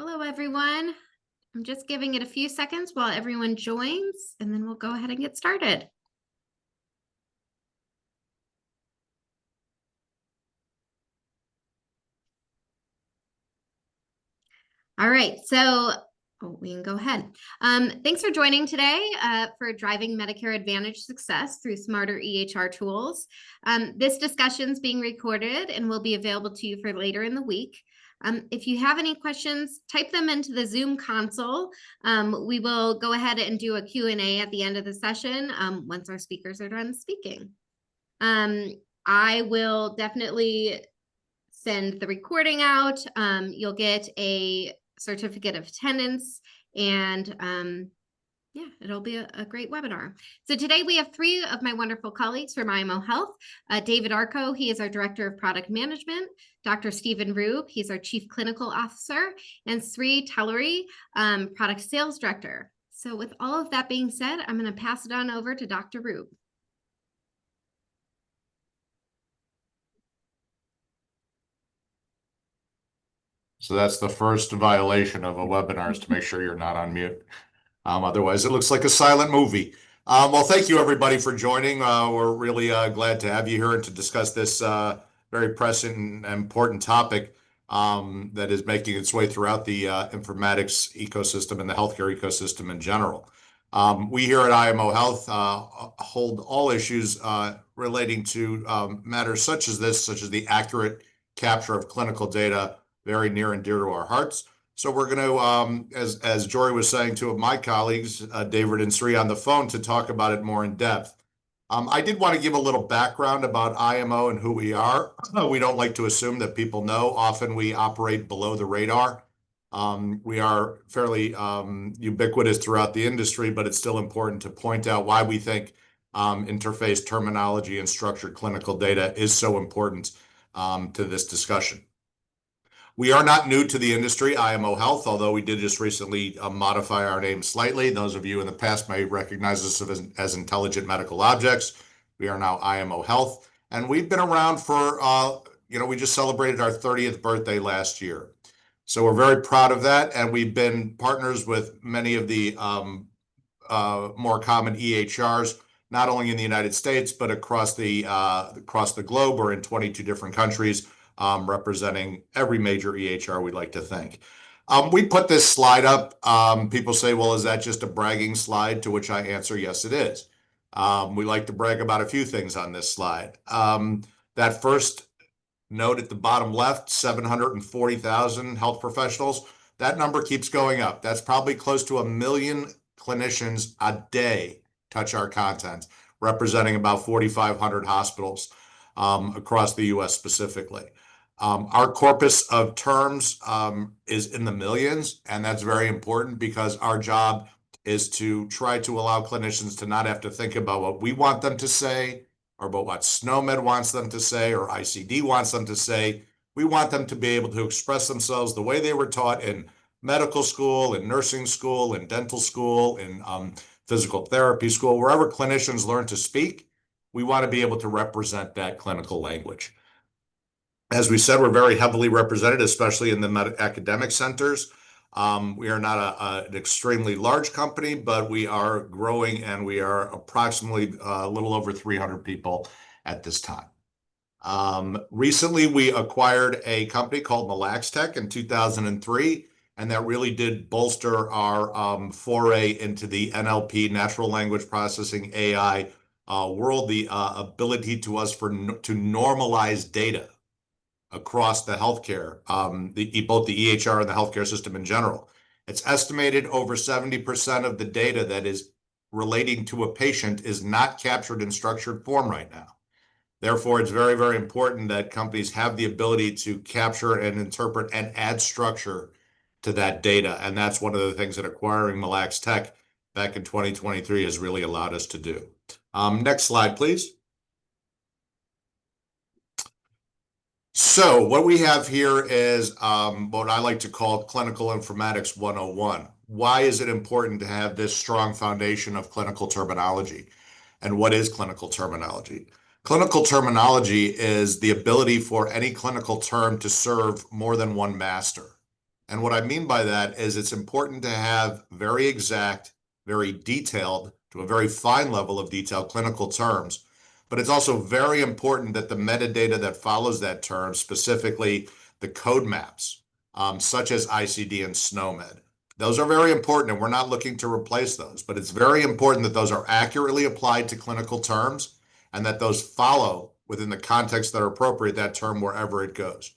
Hello, everyone. I'm just giving it a few seconds while everyone joins, and then we'll go ahead and get started. All right, so we can go ahead. Thanks for joining today for Driving Medicare Advantage Success through Smarter EHR Tools. This discussion is being recorded and will be available to you for later in the week. If you have any questions, type them into the Zoom console. We will go ahead and do a Q&A at the end of the session once our speakers are done speaking. I will definitely send the recording out. You'll get a certificate of attendance, and yeah, it'll be a great webinar. So today we have three of my wonderful colleagues from IMO Health. David Arco, he is our Director of Product Management. Dr. Stephen Rube, he's our Chief Clinical Officer. And Sriram Talluri, Product Sales Director. So with all of that being said, I'm going to pass it on over to Dr. Rube. So that's the first violation of a webinar, is to make sure you're not on mute. Otherwise, it looks like a silent movie. Well, thank you, everybody, for joining. We're really glad to have you here and to discuss this very pressing and important topic that is making its way throughout the informatics ecosystem and the healthcare ecosystem in general. We here at IMO Health hold all issues relating to matters such as this, such as the accurate capture of clinical data, very near and dear to our hearts. So we're going to, as Jory was saying, two of my colleagues, David and Sri, on the phone to talk about it more in depth. I did want to give a little background about IMO and who we are. We don't like to assume that people know. Often we operate below the radar. We are fairly ubiquitous throughout the industry, but it's still important to point out why we think interface terminology and structured clinical data is so important to this discussion. We are not new to the industry, IMO Health, although we did just recently modify our name slightly. Those of you in the past may recognize us as Intelligent Medical Objects. We are now IMO Health, and we've been around for, we just celebrated our 30th birthday last year. So we're very proud of that, and we've been partners with many of the more common EHRs, not only in the United States, but across the globe. We're in 22 different countries. Representing every major EHR, we'd like to think. We put this slide up. People say, well, is that just a bragging slide? To which I answer, yes, it is. We like to brag about a few things on this slide. That first note at the bottom left, 740,000 health professionals, that number keeps going up. That's probably close to 1 million clinicians a day touch our content, representing about 4,500 hospitals across the US specifically. Our corpus of terms is in the millions, and that's very important because our job is to try to allow clinicians to not have to think about what we want them to say or about what SNOMED wants them to say or ICD wants them to say. We want them to be able to express themselves the way they were taught in medical school, in nursing school, in dental school, in physical therapy school, wherever clinicians learn to speak. We want to be able to represent that clinical language. As we said, we're very heavily represented, especially in the academic centers. We are not an extremely large company, but we are growing, and we are approximately a little over 300 people at this time. Recently, we acquired a company called MelaxTech in 2003, and that really did bolster our foray into the NLP, natural language processing, AI world, the ability to normalize data across the healthcare, both the EHR and the healthcare system in general. It's estimated over 70% of the data that is relating to a patient is not captured in structured form right now. Therefore, it's very, very important that companies have the ability to capture and interpret and add structure to that data. And that's one of the things that acquiring MelaxTech back in 2023 has really allowed us to do. Next slide, please. So what we have here is what I like to call Clinical Informatics 101. Why is it important to have this strong foundation of clinical terminology? And what is clinical terminology? Clinical terminology is the ability for any clinical term to serve more than one master. And what I mean by that is it's important to have very exact, very detailed, to a very fine level of detail, clinical terms. But it's also very important that the metadata that follows that term, specifically the code maps, such as ICD and SNOMED, those are very important, and we're not looking to replace those. But it's very important that those are accurately applied to clinical terms and that those follow within the context that are appropriate, that term wherever it goes.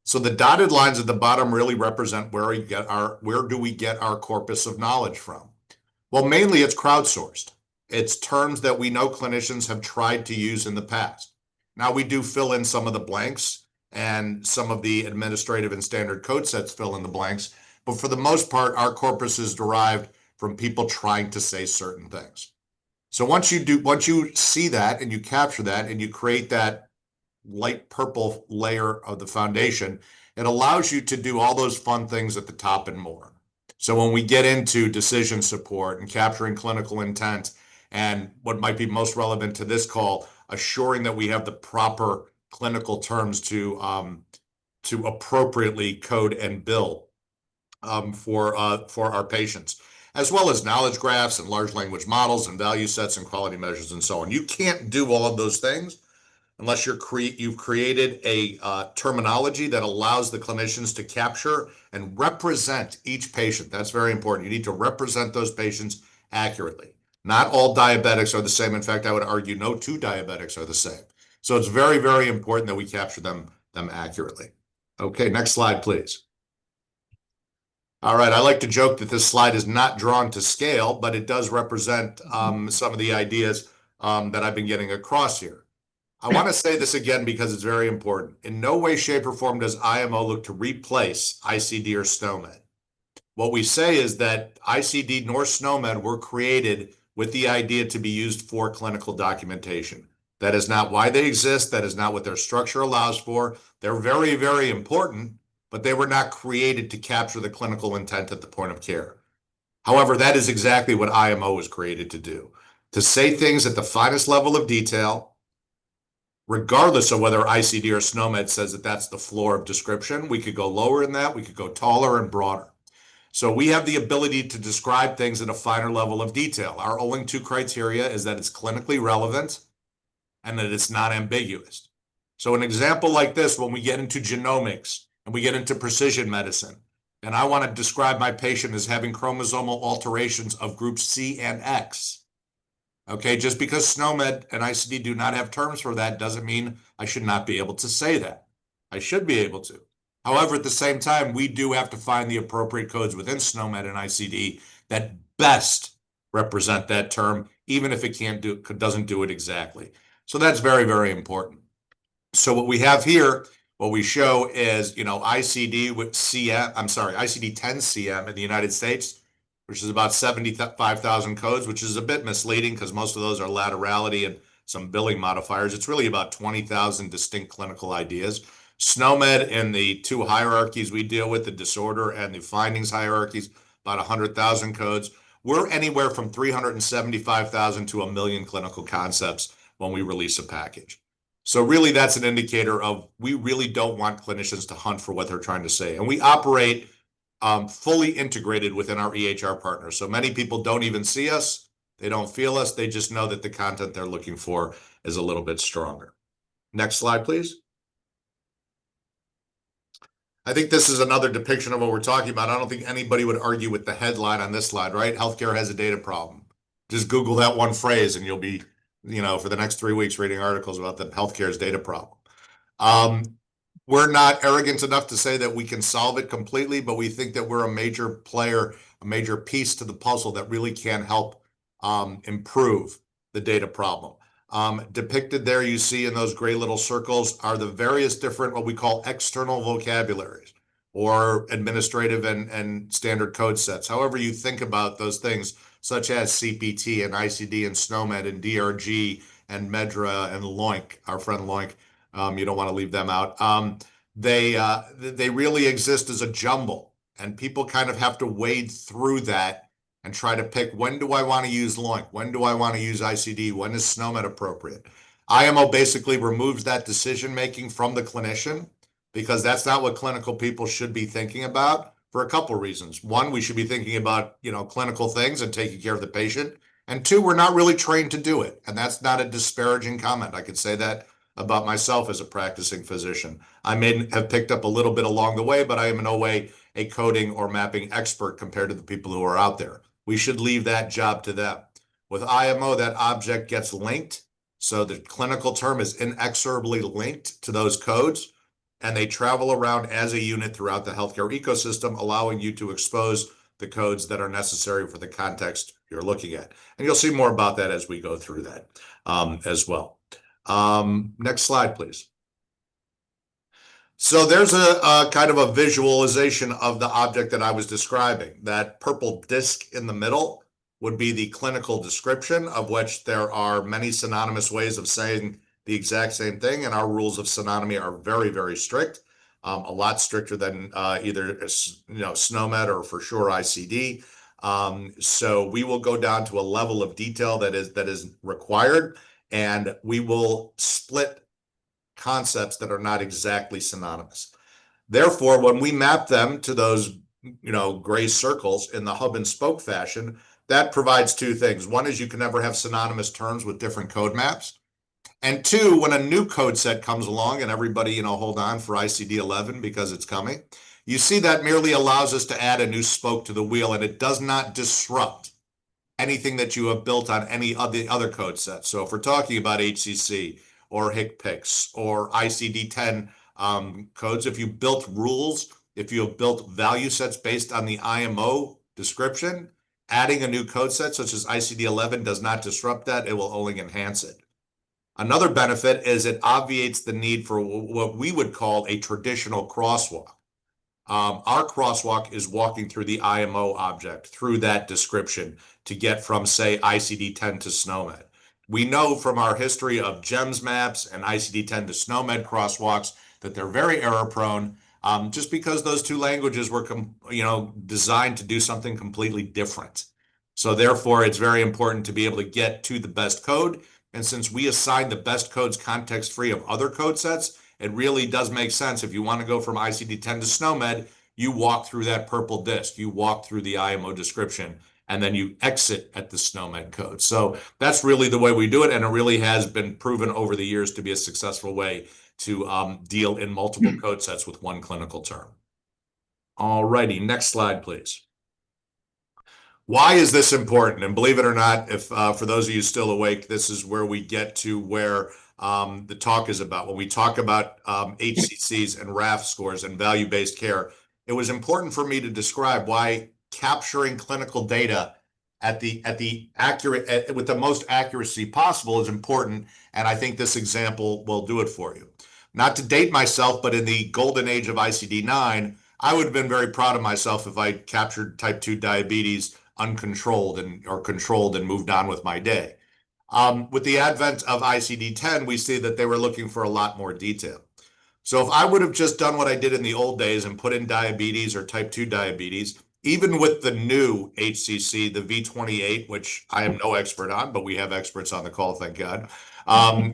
So the dotted lines at the bottom really represent where do we get our corpus of knowledge from? Well, mainly it's crowdsourced. It's terms that we know clinicians have tried to use in the past. Now we do fill in some of the blanks, and some of the administrative and standard code sets fill in the blanks, but for the most part, our corpus is derived from people trying to say certain things. So once you see that and you capture that and you create that light purple layer of the foundation, it allows you to do all those fun things at the top and more. So when we get into decision support and capturing clinical intent, and what might be most relevant to this call, assuring that we have the proper clinical terms to appropriately code and bill for our patients, as well as knowledge graphs and large language models and value sets and quality measures and so on. You can't do all of those things unless you've created a terminology that allows the clinicians to capture and represent each patient. That's very important. You need to represent those patients accurately. Not all diabetics are the same. In fact, I would argue no two diabetics are the same. So it's very, very important that we capture them accurately. Okay, next slide, please. All right, I like to joke that this slide is not drawn to scale, but it does represent some of the ideas that I've been getting across here. I want to say this again because it's very important. In no way, shape, or form does IMO look to replace ICD or SNOMED. What we say is that ICD nor SNOMED were created with the idea to be used for clinical documentation. That is not why they exist. That is not what their structure allows for. They're very, very important, but they were not created to capture the clinical intent at the point of care. However, that is exactly what IMO was created to do, to say things at the finest level of detail, regardless of whether ICD or SNOMED says that that's the floor of description. We could go lower in that. We could go taller and broader. So we have the ability to describe things at a finer level of detail. Our only two criteria is that it's clinically relevant and that it's not ambiguous. So an example like this, when we get into genomics and we get into precision medicine, and I want to describe my patient as having chromosomal alterations of groups C and X. Okay, just because SNOMED and ICD do not have terms for that doesn't mean I should not be able to say that. I should be able to. However, at the same time, we do have to find the appropriate codes within SNOMED and ICD that best represent that term, even if it doesn't do it exactly. So that's very, very important. So what we have here, what we show is, ICD with ICD 10 CM in the United States, which is about 75,000 codes, which is a bit misleading because most of those are laterality and some billing modifiers. It's really about 20,000 distinct clinical ideas. SNOMED in the two hierarchies we deal with, the disorder and the findings hierarchies, about 100,000 codes. We're anywhere from 375,000 to 1 million clinical concepts when we release a package. So really that's an indicator of we really don't want clinicians to hunt for what they're trying to say. And we operate fully integrated within our EHR partners. So many people don't even see us. They don't feel us. They just know that the content they're looking for is a little bit stronger. Next slide, please. I think this is another depiction of what we're talking about. I don't think anybody would argue with the headline on this slide, right? Healthcare has a data problem. Just Google that one phrase and you'll be, for the next 3 weeks reading articles about the healthcare's data problem. We're not arrogant enough to say that we can solve it completely, but we think that we're a major player, a major piece to the puzzle that really can help improve the data problem. Depicted there, you see in those gray little circles are the various different, what we call external vocabularies or administrative and standard code sets. However you think about those things, such as CPT and ICD and SNOMED and DRG and MEDRA and LOINC, our friend LOINC. You don't want to leave them out. They really exist as a jumble, and people kind of have to wade through that and try to pick, when do I want to use LOINC? When do I want to use ICD? When is SNOMED appropriate? IMO basically removes that decision-making from the clinician because that's not what clinical people should be thinking about for a couple reasons. One, we should be thinking about, clinical things and taking care of the patient. And two, we're not really trained to do it. And that's not a disparaging comment. I could say that about myself as a practicing physician. I may have picked up a little bit along the way, but I am in no way a coding or mapping expert compared to the people who are out there. We should leave that job to them. With IMO, that object gets linked. So the clinical term is inexorably linked to those codes, and they travel around as a unit throughout the healthcare ecosystem, allowing you to expose the codes that are necessary for the context you're looking at. And you'll see more about that as we go through that as well. Next slide, please. So there's a kind of a visualization of the object that I was describing. That purple disc in the middle would be the clinical description, of which there are many synonymous ways of saying the exact same thing, and our rules of synonymy are very, very strict, a lot stricter than either SNOMED or for sure ICD. So we will go down to a level of detail that is required, and we will split concepts that are not exactly synonymous. Therefore, when we map them to those gray circles in the hub and spoke fashion, that provides two things. One is you can never have synonymous terms with different code maps. And two, when a new code set comes along, and everybody, hold on for ICD-11 because it's coming, you see that merely allows us to add a new spoke to the wheel, and it does not disrupt anything that you have built on any of the other code sets. So if we're talking about HCC or HCPCS or ICD-10 codes, if you built rules, if you have built value sets based on the IMO description, adding a new code set such as ICD-11 does not disrupt that. It will only enhance it. Another benefit is it obviates the need for what we would call a traditional crosswalk. Our crosswalk is walking through the IMO object, through that description, to get from, say, ICD-10 to SNOMED. We know from our history of GEMS maps and ICD-10 to SNOMED crosswalks that they're very error-prone, just because those two languages were designed to do something completely different. So therefore, it's very important to be able to get to the best code. And since we assign the best codes context-free of other code sets, it really does make sense. If you want to go from ICD-10 to SNOMED, you walk through that purple disc, you walk through the IMO description, and then you exit at the SNOMED code. So that's really the way we do it, and it really has been proven over the years to be a successful way to deal in multiple code sets with one clinical term. All righty, next slide, please. Why is this important? And believe it or not, if for those of you still awake, this is where we get to where the talk is about. When we talk about HCCs and RAF scores and value-based care, it was important for me to describe why capturing clinical data at the accurate with the most accuracy possible is important. And I think this example will do it for you. Not to date myself, but in the golden age of ICD-9, I would have been very proud of myself if I captured type 2 diabetes uncontrolled or controlled and moved on with my day. With the advent of ICD-10, we see that they were looking for a lot more detail. So if I would have just done what I did in the old days and put in diabetes or type 2 diabetes, even with the new HCC, the V28, which I am no expert on, but we have experts on the call, thank God,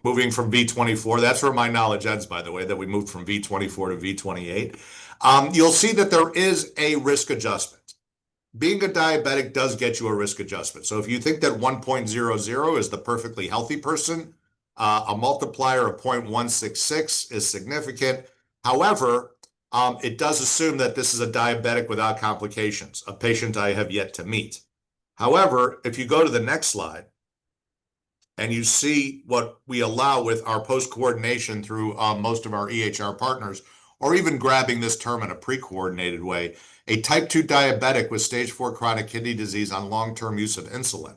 moving from V24, that's where my knowledge ends, by the way, that we moved from V24 to V28, you'll see that there is a risk adjustment. Being a diabetic does get you a risk adjustment. So if you think that 1.00 is the perfectly healthy person, a multiplier of 0.166 is significant. However, it does assume that this is a diabetic without complications, a patient I have yet to meet. However, if you go to the next slide and you see what we allow with our post-coordination through most of our EHR partners, or even grabbing this term in a pre-coordinated way, a type 2 diabetic with stage 4 chronic kidney disease on long-term use of insulin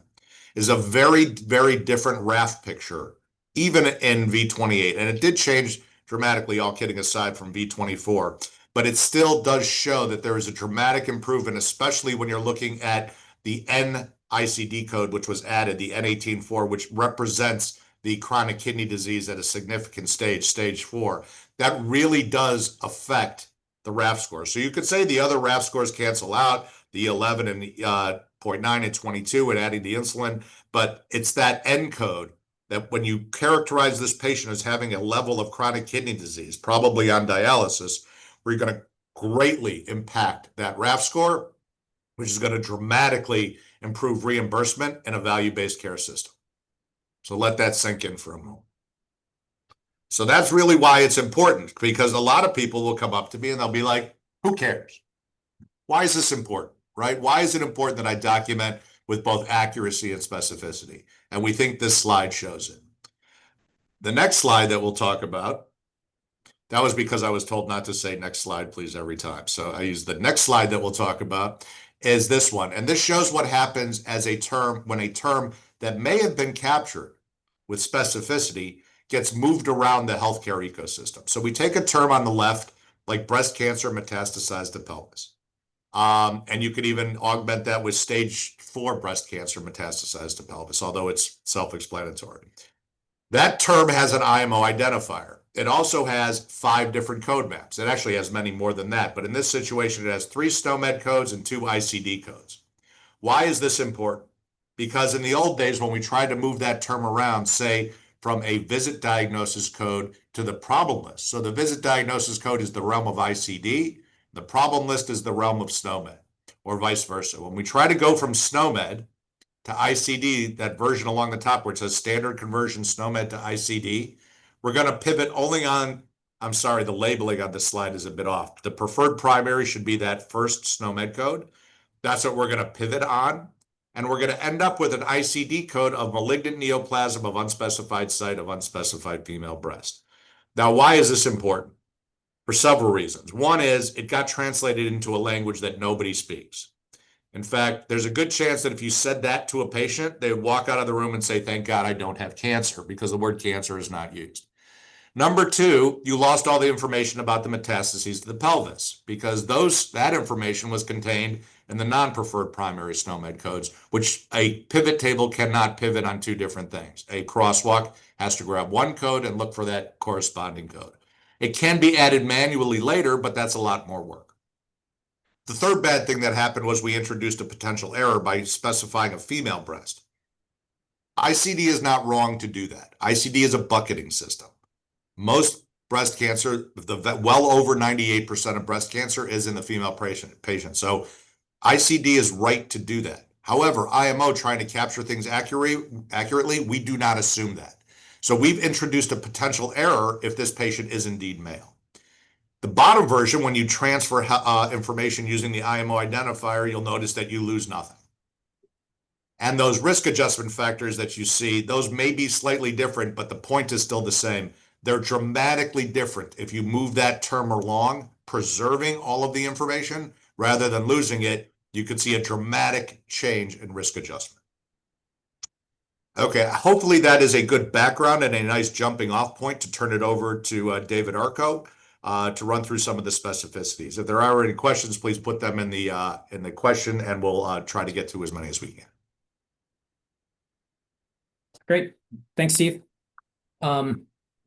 is a very, very different RAF picture, even in V28. And it did change dramatically, all kidding aside, from V24. But it still does show that there is a dramatic improvement, especially when you're looking at the NICD code, which was added, the N18.4, which represents the chronic kidney disease at a significant stage, stage 4. That really does affect the RAF score. So you could say the other RAF scores cancel out, the 11 and 0.9 and 22 and adding the insulin, but it's that N code that when you characterize this patient as having a level of chronic kidney disease, probably on dialysis, we're going to greatly impact that RAF score, which is going to dramatically improve reimbursement in a value-based care system. So let that sink in for a moment. So that's really why it's important, because a lot of people will come up to me and they'll be like, who cares? Why is this important, right? Why is it important that I document with both accuracy and specificity? And we think this slide shows it. The next slide that we'll talk about, that was because I was told not to say next slide, please, every time. So I use the next slide that we'll talk about is this one. And this shows what happens as a term, when a term that may have been captured with specificity gets moved around the healthcare ecosystem. So we take a term on the left, like breast cancer metastasized to pelvis. And you could even augment that with stage 4 breast cancer metastasized to pelvis, although it's self-explanatory. That term has an IMO identifier. It also has 5 different code maps. It actually has many more than that, but in this situation, it has 3 SNOMED codes and 2 ICD codes. Why is this important? Because in the old days, when we tried to move that term around, say, from a visit diagnosis code to the problem list. So the visit diagnosis code is the realm of ICD. The problem list is the realm of SNOMED, or vice versa. When we try to go from SNOMED to ICD, that version along the top where it says standard conversion SNOMED to ICD, we're going to pivot only on, I'm sorry, the labeling on this slide is a bit off. The preferred primary should be that first SNOMED code. That's what we're going to pivot on. And we're going to end up with an ICD code of malignant neoplasm of unspecified site of unspecified female breast. Now, why is this important? For several reasons. One is it got translated into a language that nobody speaks. In fact, there's a good chance that if you said that to a patient, they would walk out of the room and say, thank God I don't have cancer, because the word cancer is not used. Number 2, you lost all the information about the metastases to the pelvis, because that information was contained in the non-preferred primary SNOMED codes, which a pivot table cannot pivot on 2 different things. A crosswalk has to grab one code and look for that corresponding code. It can be added manually later, but that's a lot more work. The third bad thing that happened was we introduced a potential error by specifying a female breast. ICD is not wrong to do that. ICD is a bucketing system. Most breast cancer, well over 98% of breast cancer is in the female patient. So ICD is right to do that. However, IMO trying to capture things accurately, we do not assume that. So we've introduced a potential error if this patient is indeed male. The bottom version, when you transfer information using the IMO identifier, you'll notice that you lose nothing. And those risk adjustment factors that you see, those may be slightly different, but the point is still the same. They're dramatically different if you move that term along, preserving all of the information rather than losing it. You could see a dramatic change in risk adjustment. Okay, hopefully that is a good background and a nice jumping off point to turn it over to David Arco to run through some of the specificities. If there are any questions, please put them in the question, and we'll try to get to as many as we can. Great, thanks, Steve. All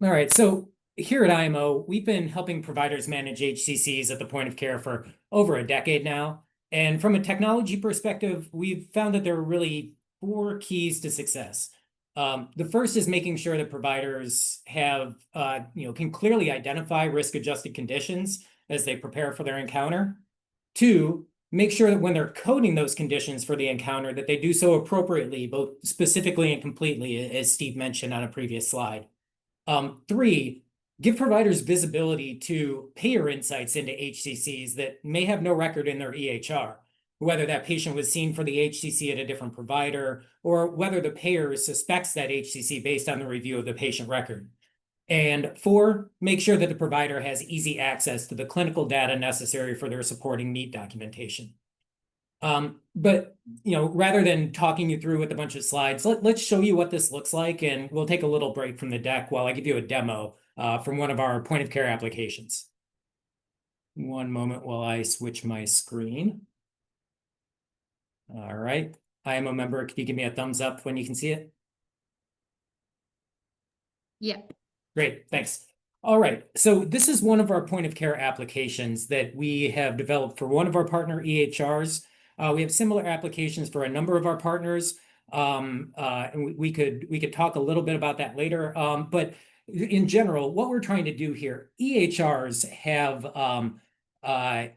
right, so here at IMO, we've been helping providers manage HCCs at the point of care for over a decade now. And from a technology perspective, we've found that there are really 4 keys to success. The first is making sure that providers have, can clearly identify risk-adjusted conditions as they prepare for their encounter. 2, make sure that when they're coding those conditions for the encounter, that they do so appropriately, both specifically and completely, as Steve mentioned on a previous slide. 3, give providers visibility to payer insights into HCCs that may have no record in their EHR, whether that patient was seen for the HCC at a different provider, or whether the payer suspects that HCC based on the review of the patient record. And 4, make sure that the provider has easy access to the clinical data necessary for their supporting need documentation. But rather than talking you through with a bunch of slides, let's show you what this looks like, and we'll take a little break from the deck while I give you a demo from one of our point of care applications. One moment while I switch my screen. All right, IMO member, can you give me a thumbs up when you can see it? Yeah. Great, thanks. All right, so this is one of our point of care applications that we have developed for one of our partner EHRs. We have similar applications for a number of our partners. And we could talk a little bit about that later. But in general, what we're trying to do here, EHRs have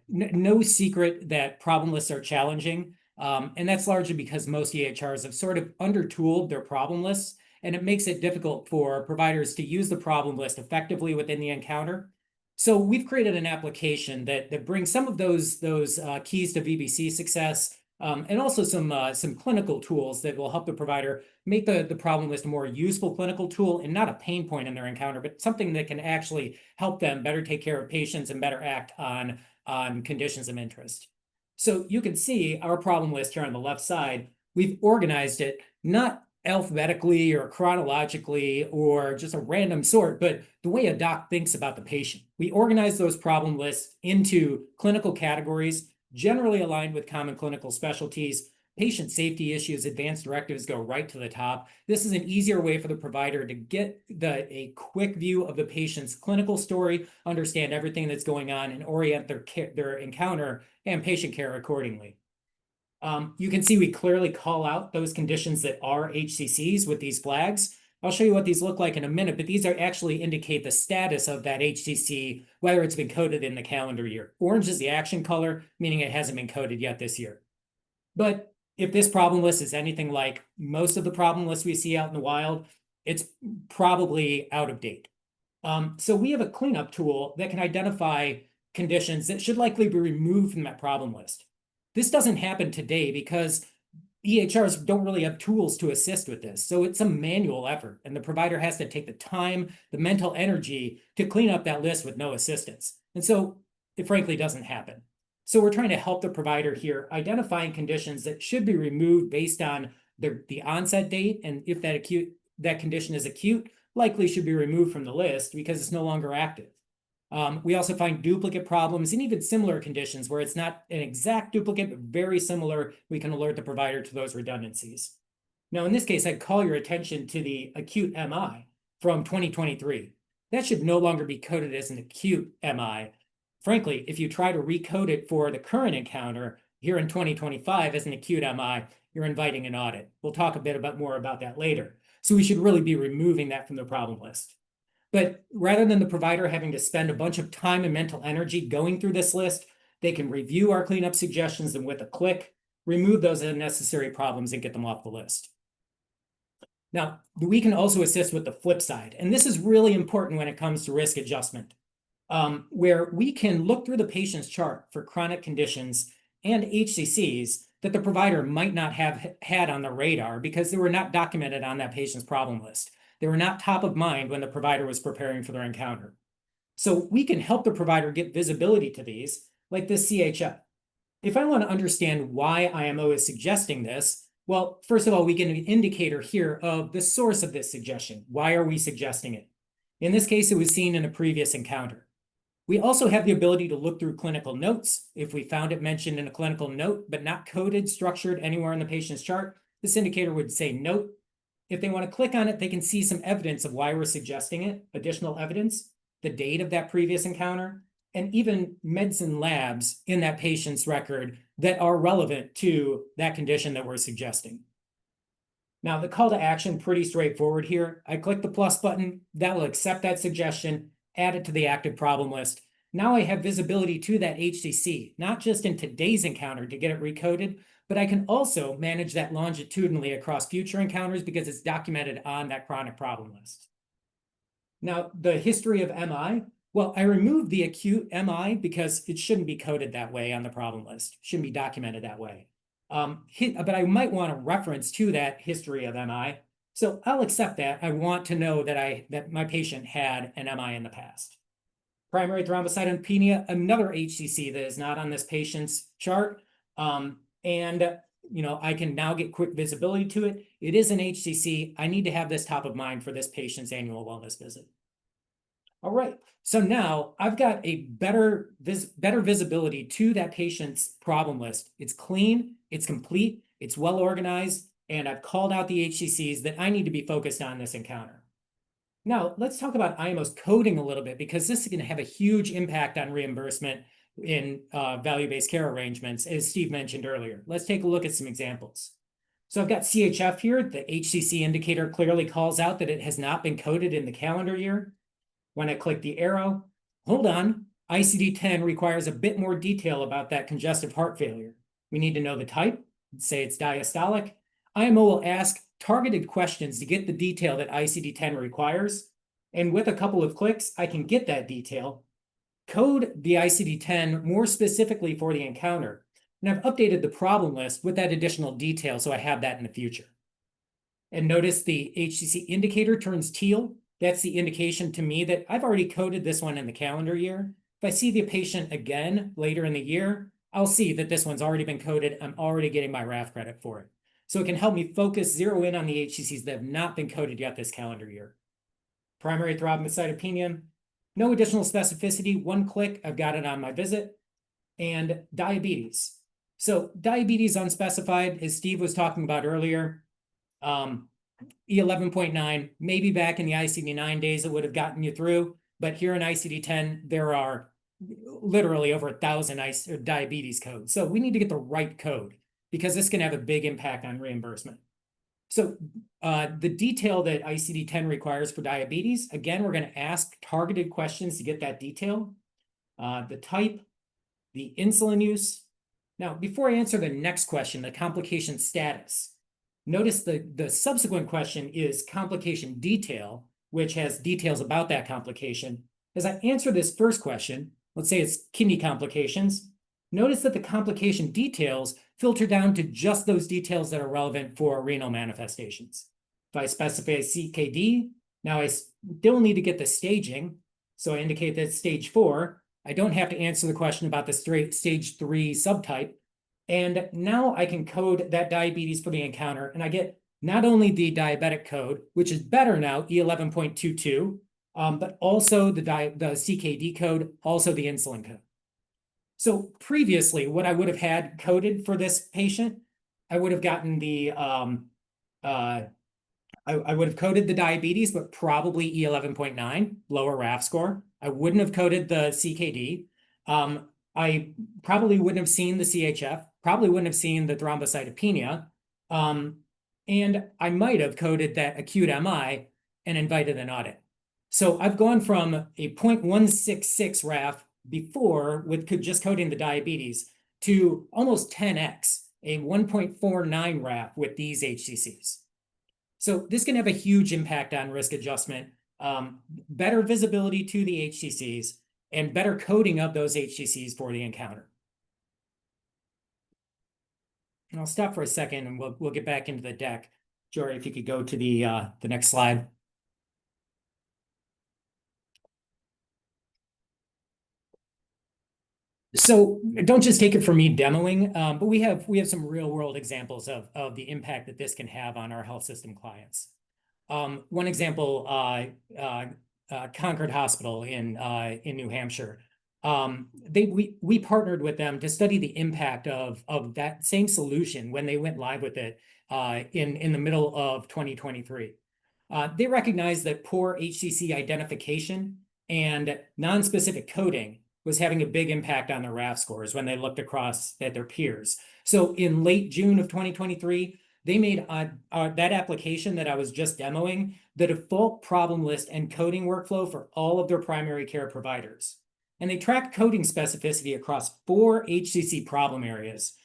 no secret that problem lists are challenging. And that's largely because most EHRs have sort of undertooled their problem lists, and it makes it difficult for providers to use the problem list effectively within the encounter. So we've created an application that brings some of those keys to VBC success, and also some clinical tools that will help the provider make the problem list a more useful clinical tool and not a pain point in their encounter, but something that can actually help them better take care of patients and better act on conditions of interest. So you can see our problem list here on the left side. We've organized it not alphabetically or chronologically or just a random sort, but the way a doc thinks about the patient. We organize those problem lists into clinical categories, generally aligned with common clinical specialties. Patient safety issues, advanced directives go right to the top. This is an easier way for the provider to get a quick view of the patient's clinical story, understand everything that's going on, and orient their encounter and patient care accordingly. You can see we clearly call out those conditions that are HCCs with these flags. I'll show you what these look like in a minute, but these actually indicate the status of that HCC, whether it's been coded in the calendar year. Orange is the action color, meaning it hasn't been coded yet this year. But if this problem list is anything like most of the problem lists we see out in the wild, it's probably out of date. So we have a cleanup tool that can identify conditions that should likely be removed from that problem list. This doesn't happen today because EHRs don't really have tools to assist with this. So it's a manual effort, and the provider has to take the time, the mental energy to clean up that list with no assistance. And so it frankly doesn't happen. So we're trying to help the provider here, identifying conditions that should be removed based on the onset date, and if that condition is acute, likely should be removed from the list because it's no longer active. We also find duplicate problems and even similar conditions where it's not an exact duplicate, but very similar. We can alert the provider to those redundancies. Now, in this case, I'd call your attention to the acute MI from 2023. That should no longer be coded as an acute MI. Frankly, if you try to recode it for the current encounter here in 2025 as an acute MI, you're inviting an audit. We'll talk a bit more about that later. So we should really be removing that from the problem list. But rather than the provider having to spend a bunch of time and mental energy going through this list, they can review our cleanup suggestions and with a click, remove those unnecessary problems and get them off the list. Now, we can also assist with the flip side, and this is really important when it comes to risk adjustment, where we can look through the patient's chart for chronic conditions and HCCs that the provider might not have had on the radar because they were not documented on that patient's problem list. They were not top of mind when the provider was preparing for their encounter. So we can help the provider get visibility to these, like this CHF. If I want to understand why IMO is suggesting this, well, first of all, we get an indicator here of the source of this suggestion. Why are we suggesting it? In this case, it was seen in a previous encounter. We also have the ability to look through clinical notes. If we found it mentioned in a clinical note, but not coded, structured anywhere in the patient's chart, this indicator would say note. If they want to click on it, they can see some evidence of why we're suggesting it, additional evidence, the date of that previous encounter, and even medicine labs in that patient's record that are relevant to that condition that we're suggesting. Now, the call to action, pretty straightforward here. I click the plus button, that will accept that suggestion, add it to the active problem list. Now I have visibility to that HCC, not just in today's encounter to get it recoded, but I can also manage that longitudinally across future encounters because it's documented on that chronic problem list. Now, the history of MI, well, I removed the acute MI because it shouldn't be coded that way on the problem list, shouldn't be documented that way. But I might want a reference to that history of MI. So I'll accept that. I want to know that my patient had an MI in the past. Primary thrombocytopenia, another HCC that is not on this patient's chart. I can now get quick visibility to it. It is an HCC. I need to have this top of mind for this patient's annual wellness visit. All right, so now I've got a better visibility to that patient's problem list. It's clean, it's complete, it's well organized, and I've called out the HCCs that I need to be focused on in this encounter. Now, let's talk about IMO's coding a little bit because this is going to have a huge impact on reimbursement in value-based care arrangements, as Steve mentioned earlier. Let's take a look at some examples. So I've got CHF here. The HCC indicator clearly calls out that it has not been coded in the calendar year. When I click the arrow, hold on, ICD-10 requires a bit more detail about that congestive heart failure. We need to know the type, say it's diastolic. IMO will ask targeted questions to get the detail that ICD-10 requires. And with a couple of clicks, I can get that detail, code the ICD-10 more specifically for the encounter. And I've updated the problem list with that additional detail, so I have that in the future. And notice the HCC indicator turns teal. That's the indication to me that I've already coded this one in the calendar year. If I see the patient again later in the year, I'll see that this one's already been coded. I'm already getting my RAF credit for it. So it can help me focus, zero in on the HCCs that have not been coded yet this calendar year. Primary thrombocytopenia, no additional specificity. One click, I've got it on my visit. And diabetes. So diabetes unspecified, as Steve was talking about earlier, E11.9, maybe back in the ICD-9 days it would have gotten you through, but here in ICD-10, there are literally over 1,000 diabetes codes. So we need to get the right code because this can have a big impact on reimbursement. So the detail that ICD-10 requires for diabetes, again, we're going to ask targeted questions to get that detail. The type, the insulin use. Now, before I answer the next question, the complication status, notice the subsequent question is complication detail, which has details about that complication. As I answer this first question, let's say it's kidney complications, notice that the complication details filter down to just those details that are relevant for renal manifestations. If I specify CKD, now I still need to get the staging, so I indicate that it's stage 4. I don't have to answer the question about the stage 3 subtype. And now I can code that diabetes for the encounter, and I get not only the diabetic code, which is better now, E11.22, but also the CKD code, also the insulin code. So previously, what I would have had coded for this patient, I would have gotten the, I would have coded the diabetes, but probably E11.9, lower RAF score. I wouldn't have coded the CKD. I probably wouldn't have seen the CHF, probably wouldn't have seen the thrombocytopenia. And I might have coded that acute MI and invited an audit. So I've gone from a 0.166 RAF before with just coding the diabetes to almost 10x, a 1.49 RAF with these HCCs. So this can have a huge impact on risk adjustment, better visibility to the HCCs, and better coding of those HCCs for the encounter. And I'll stop for a second and we'll get back into the deck. Jory, if you could go to the next slide. So don't just take it from me demoing, but we have some real world examples of the impact that this can have on our health system clients. One example, Concord Hospital in New Hampshire. We partnered with them to study the impact of that same solution when they went live with it in the middle of 2023. They recognized that poor HCC identification and non-specific coding was having a big impact on their RAF scores when they looked across at their peers. So in late June of 2023, they made that application that I was just demoing the default problem list and coding workflow for all of their primary care providers. And they tracked coding specificity across 4 HCC problem areas: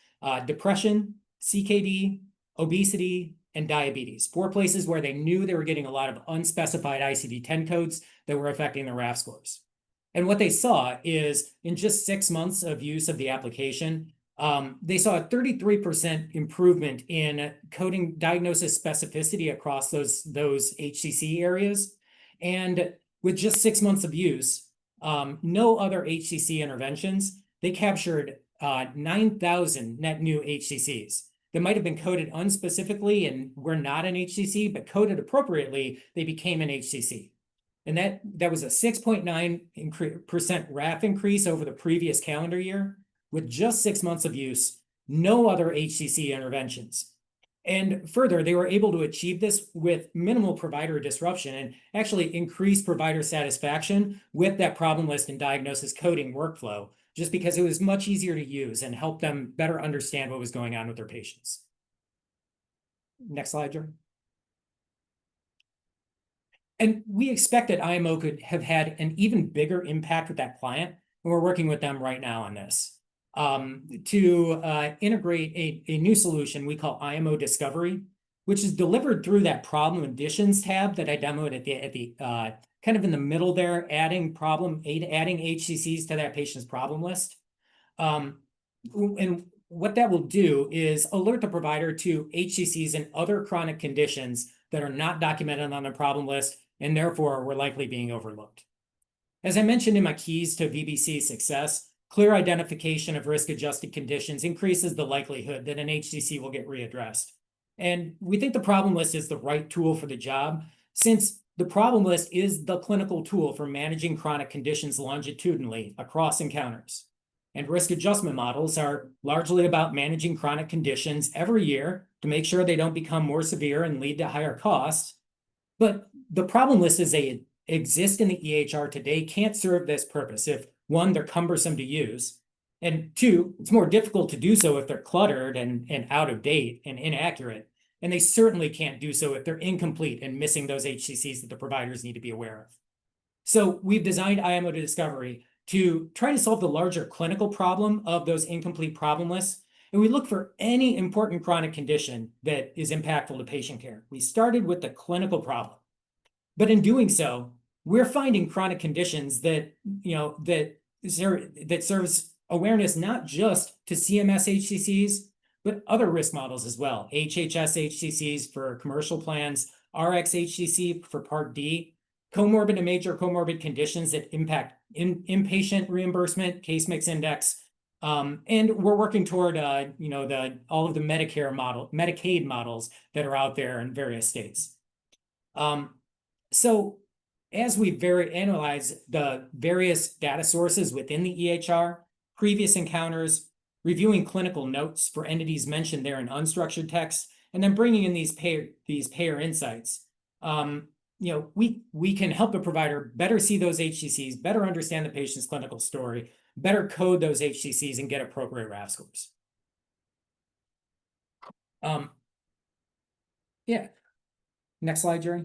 depression, CKD, obesity, and diabetes. 4 places where they knew they were getting a lot of unspecified ICD-10 codes that were affecting the RAF scores. And what they saw is in just 6 months of use of the application, they saw a 33% improvement in coding diagnosis specificity across those HCC areas. And with just 6 months of use, no other HCC interventions, they captured 9,000 net new HCCs that might have been coded unspecifically and were not an HCC, but coded appropriately, they became an HCC. And that was a 6.9% RAF increase over the previous calendar year. With just 6 months of use, no other HCC interventions. And further, they were able to achieve this with minimal provider disruption and actually increase provider satisfaction with that problem list and diagnosis coding workflow, just because it was much easier to use and help them better understand what was going on with their patients. Next slide, Jerry. And we expect that IMO could have had an even bigger impact with that client, and we're working with them right now on this. To integrate a new solution we call IMO Discovery, which is delivered through that problem additions tab that I demoed at the kind of in the middle there, adding HCCs to that patient's problem list. And what that will do is alert the provider to HCCs and other chronic conditions that are not documented on the problem list and therefore were likely being overlooked. As I mentioned in my keys to VBC success, clear identification of risk-adjusted conditions increases the likelihood that an HCC will get readdressed. And we think the problem list is the right tool for the job, since the problem list is the clinical tool for managing chronic conditions longitudinally across encounters. And risk adjustment models are largely about managing chronic conditions every year to make sure they don't become more severe and lead to higher costs. But the problem list as they exist in the EHR today can't serve this purpose if, one, they're cumbersome to use, and two, it's more difficult to do so if they're cluttered and out of date and inaccurate. And they certainly can't do so if they're incomplete and missing those HCCs that the providers need to be aware of. So we've designed IMO Discovery to try to solve the larger clinical problem of those incomplete problem lists. And we look for any important chronic condition that is impactful to patient care. We started with the clinical problem, but in doing so, we're finding chronic conditions that, that serves awareness not just to CMS HCCs, but other risk models as well. HHS HCCs for commercial plans, RX HCC for Part D, comorbid and major comorbid conditions that impact inpatient reimbursement, case mix index, and we're working toward all of the Medicaid models that are out there in various states. So as we analyze the various data sources within the EHR, previous encounters, reviewing clinical notes for entities mentioned there in unstructured text, and then bringing in these payer insights, we can help the provider better see those HCCs, better understand the patient's clinical story, better code those HCCs, and get appropriate RAF scores. Yeah. Next slide, Jerry.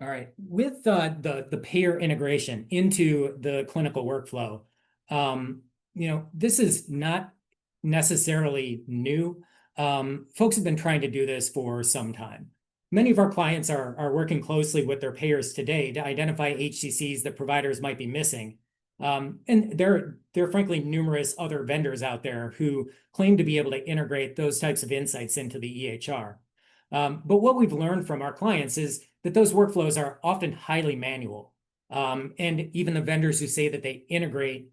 All right. With the payer integration into the clinical workflow, this is not necessarily new. Folks have been trying to do this for some time. Many of our clients are working closely with their payers today to identify HCCs that providers might be missing. And there are frankly numerous other vendors out there who claim to be able to integrate those types of insights into the EHR. But what we've learned from our clients is that those workflows are often highly manual. And even the vendors who say that they integrate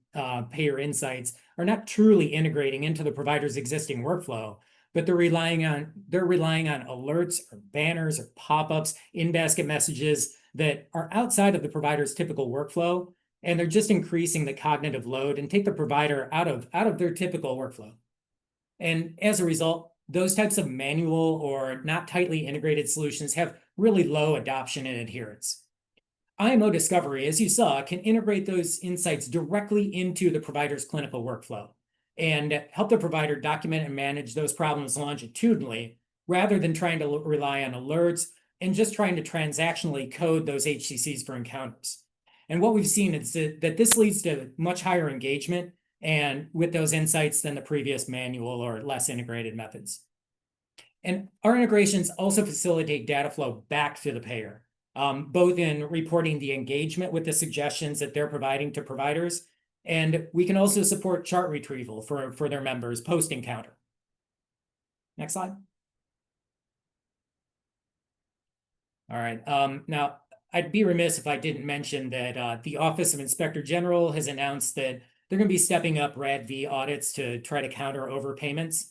payer insights are not truly integrating into the provider's existing workflow, but they're relying on alerts or banners or pop-ups, in-basket messages that are outside of the provider's typical workflow, and they're just increasing the cognitive load and take the provider out of their typical workflow. And as a result, those types of manual or not tightly integrated solutions have really low adoption and adherence. IMO Discovery, as you saw, can integrate those insights directly into the provider's clinical workflow and help the provider document and manage those problems longitudinally, rather than trying to rely on alerts and just trying to transactionally code those HCCs for encounters. And what we've seen is that this leads to much higher engagement and with those insights than the previous manual or less integrated methods. And our integrations also facilitate data flow back to the payer, both in reporting the engagement with the suggestions that they're providing to providers, and we can also support chart retrieval for their members post-encounter. Next slide. All right. Now, I'd be remiss if I didn't mention that the Office of Inspector General has announced that they're going to be stepping up RADV audits to try to counter overpayments.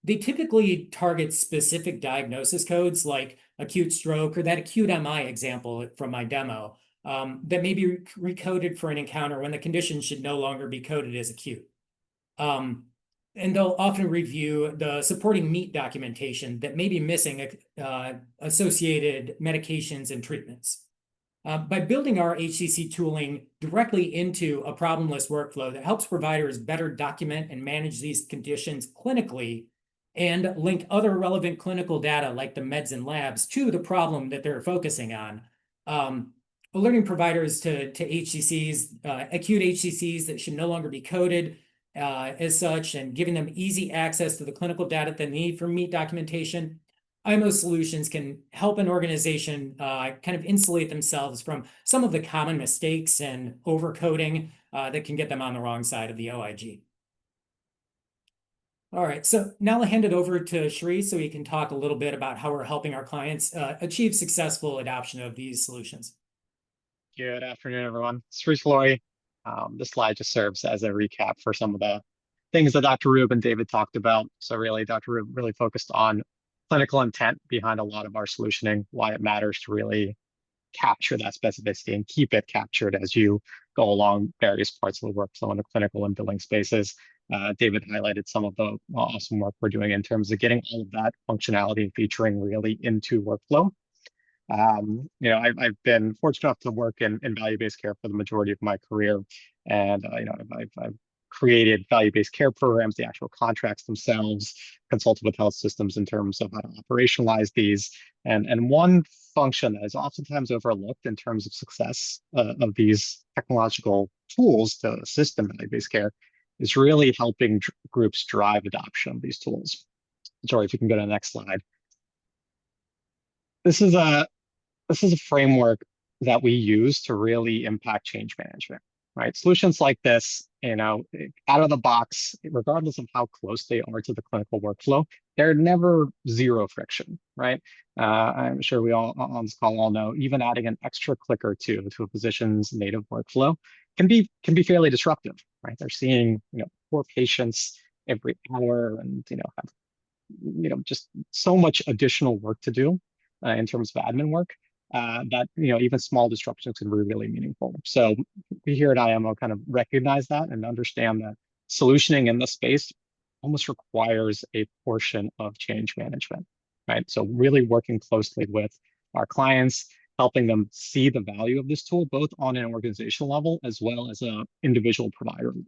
They typically target specific diagnosis codes like acute stroke or that acute MI example from my demo that may be recoded for an encounter when the condition should no longer be coded as acute. And they'll often review the supporting meet documentation that may be missing associated medications and treatments. By building our HCC tooling directly into a problem list workflow that helps providers better document and manage these conditions clinically and link other relevant clinical data like the meds and labs to the problem that they're focusing on. Alerting providers to HCCs, acute HCCs that should no longer be coded as such, and giving them easy access to the clinical data they need for meet documentation. IMO solutions can help an organization kind of insulate themselves from some of the common mistakes and overcoding that can get them on the wrong side of the OIG. All right, so now I'll hand it over to Sri so he can talk a little bit about how we're helping our clients achieve successful adoption of these solutions. Good afternoon, everyone. Sriram Talluri. This slide just serves as a recap for some of the things that Dr. Rube and David talked about. So really, Dr. Rube really focused on clinical intent behind a lot of our solutioning, why it matters to really capture that specificity and keep it captured as you go along various parts of the workflow in the clinical and billing spaces. David highlighted some of the awesome work we're doing in terms of getting all of that functionality and featuring really into workflow. I've been fortunate enough to work in value-based care for the majority of my career, and I've created value-based care programs, the actual contracts themselves, consulted with health systems in terms of how to operationalize these. And one function that is oftentimes overlooked in terms of success of these technological tools to assist in value-based care is really helping groups drive adoption of these tools. Jory, if you can go to the next slide. This is a framework that we use to really impact change management, right? Solutions like this, out of the box, regardless of how close they are to the clinical workflow, they're never zero friction, right? I'm sure we all on this call all know, even adding an extra click or two to a physician's native workflow can be fairly disruptive, right? They're seeing, poor patients every hour and, have, just so much additional work to do in terms of admin work. That even small disruptions can be really meaningful. So we here at IMO kind of recognize that and understand that solutioning in this space almost requires a portion of change management, right? So really working closely with our clients, helping them see the value of this tool, both on an organizational level as well as an individual provider level.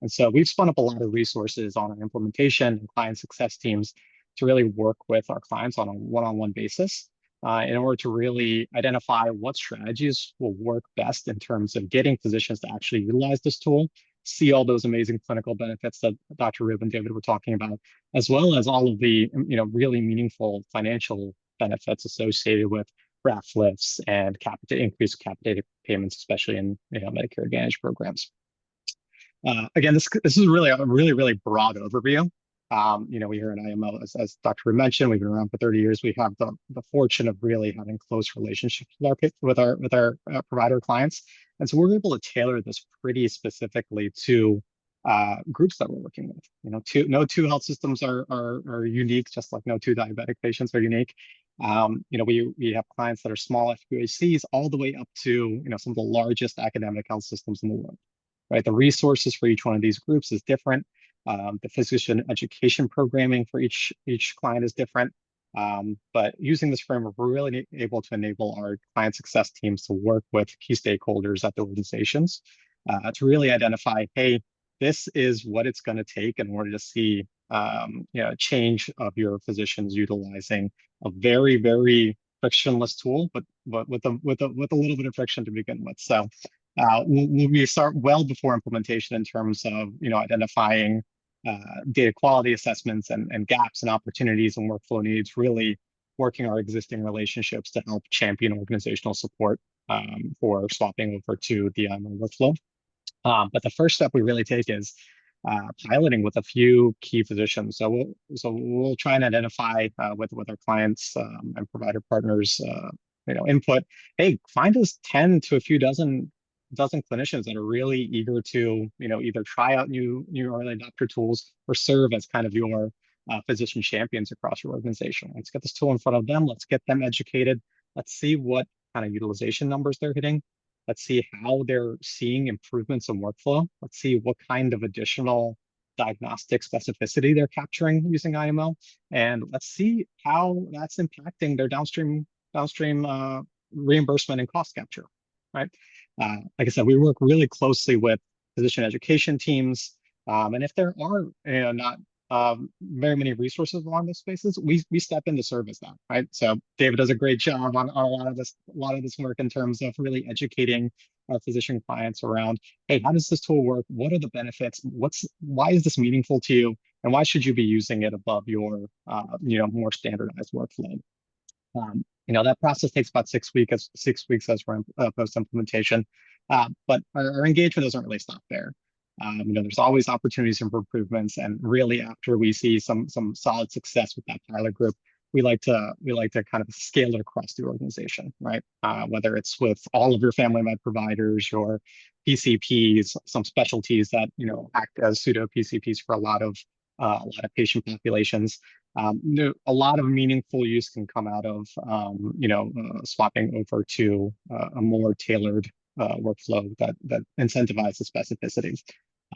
And so we've spun up a lot of resources on our implementation and client success teams to really work with our clients on a one-on-one basis. In order to really identify what strategies will work best in terms of getting physicians to actually utilize this tool, see all those amazing clinical benefits that Dr. Rube and David were talking about, as well as all of the really meaningful financial benefits associated with RAF lifts and increased capitated payments, especially in Medicare Advantage programs. Again, this is really a really broad overview. We here at IMO, as Dr. Rube mentioned, we've been around for 30 years. We have the fortune of really having close relationships with our provider clients, and so we're able to tailor this pretty specifically to groups that we're working with. No two health systems are unique, just like no two diabetic patients are unique. We have clients that are small FQHCs all the way up to some of the largest academic health systems in the world. Right, the resources for each one of these groups is different. The physician education programming for each client is different. But using this framework, we're really able to enable our client success teams to work with key stakeholders at the organizations to really identify, hey, this is what it's going to take in order to see change of your physicians utilizing a very frictionless tool, but with a little bit of friction to begin with. So we start well before implementation in terms of identifying data quality assessments and gaps and opportunities and workflow needs, really working our existing relationships to help champion organizational support for swapping over to the IMO workflow. But the first step we really take is piloting with a few key physicians. So we'll try and identify with our clients and provider partners, input. Hey, find us 10 to a few dozen clinicians that are really eager to either try out new early adopter tools or serve as kind of your physician champions across your organization. Let's get this tool in front of them. Let's get them educated. Let's see what kind of utilization numbers they're hitting. Let's see how they're seeing improvements in workflow. Let's see what kind of additional diagnostic specificity they're capturing using IMO, and let's see how that's impacting their downstream reimbursement and cost capture, right? Like I said, we work really closely with physician education teams. And if there are not very many resources along those spaces, we step in to serve as that, right? So David does a great job on a lot of this work in terms of really educating our physician clients around, hey, how does this tool work? What are the benefits? Why is this meaningful to you? And why should you be using it above your more standardized workflow? That process takes about 6 weeks. 6 weeks as we're post implementation, but our engagement doesn't really stop there. There's always opportunities for improvements, and really after we see some solid success with that pilot group, we like to kind of scale it across the organization, right? Whether it's with all of your family med providers, your PCPs, some specialties that act as pseudo PCPs for a lot of patient populations. A lot of meaningful use can come out of swapping over to a more tailored workflow that incentivizes specificity.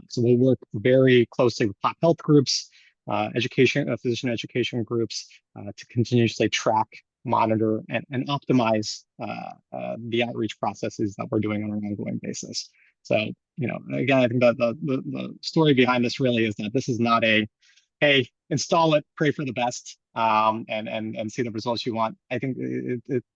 So we'll work very closely with top health groups, physician education groups, to continuously track, monitor, and optimize the outreach processes that we're doing on an ongoing basis. So, again, I think that the story behind this really is that this is not a, hey, install it, pray for the best, and see the results you want. I think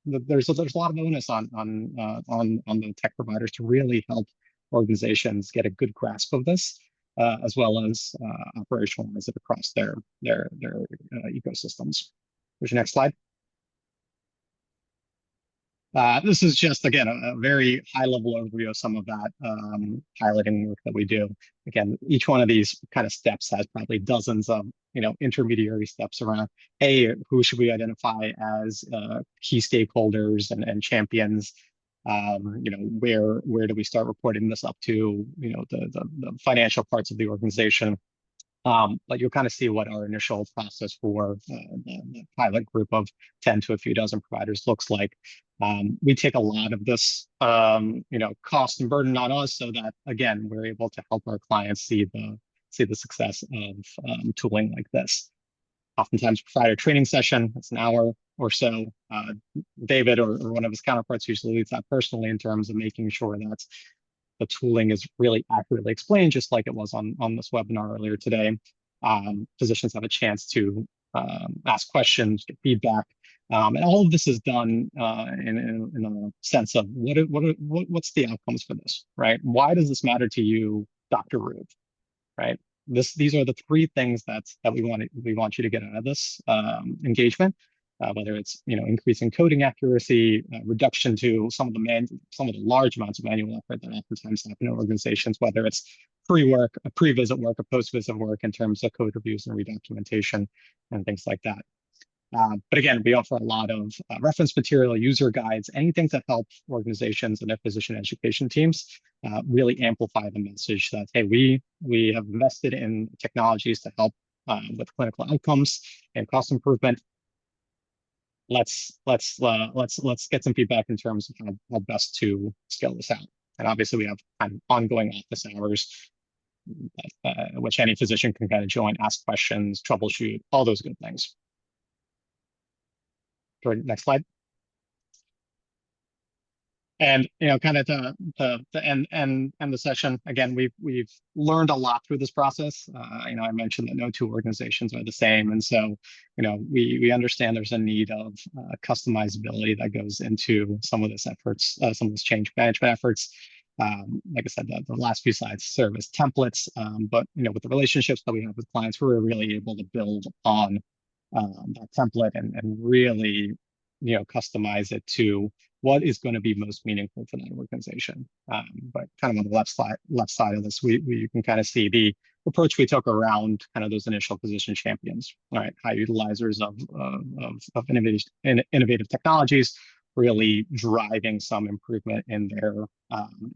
there's a lot of onus on the tech providers to really help organizations get a good grasp of this, as well as operationalize it across their ecosystems. Here's your next slide. This is just, again, a very high-level overview of some of that piloting work that we do. Again, each one of these kind of steps has probably dozens of intermediary steps around, hey, who should we identify as key stakeholders and champions? Where do we start reporting this up to the financial parts of the organization? But you'll kind of see what our initial process for the pilot group of 10 to a few dozen providers looks like. We take a lot of this, cost and burden on us, so that again we're able to help our clients see the success of tooling like this. Oftentimes, provide a training session. It's an hour or so. David or one of his counterparts usually leads that personally in terms of making sure that the tooling is really accurately explained, just like it was on this webinar earlier today. Physicians have a chance to ask questions, get feedback, and all of this is done in a sense of what's the outcomes for this, right? Why does this matter to you, Dr. Rube, right? These are the three things that we want you to get out of this engagement. Whether it's increasing coding accuracy, reduction to some of the large amounts of manual effort that oftentimes happen in organizations, whether it's pre-visit work, or post-visit work in terms of code reviews and redocumentation and things like that. But again, we offer a lot of reference material, user guides, anything that help organizations and their physician education teams really amplify the message that, hey, we have invested in technologies to help with clinical outcomes and cost improvement. Let's get some feedback in terms of how best to scale this out. And obviously, we have kind of ongoing office hours, which any physician can kind of join, ask questions, troubleshoot, all those good things. Go ahead, next slide. And kind of to end the session, again, we've learned a lot through this process. I mentioned that no two organizations are the same, and so we understand there's a need of customizability that goes into some of this efforts, some of this change management efforts. Like I said, the last few slides serve as templates, but with the relationships that we have with clients, we're really able to build on that template and really customize it to what is going to be most meaningful for that organization. But kind of on the left side of this, you can kind of see the approach we took around kind of those initial physician champions, right? High utilizers of innovative technologies, really driving some improvement in their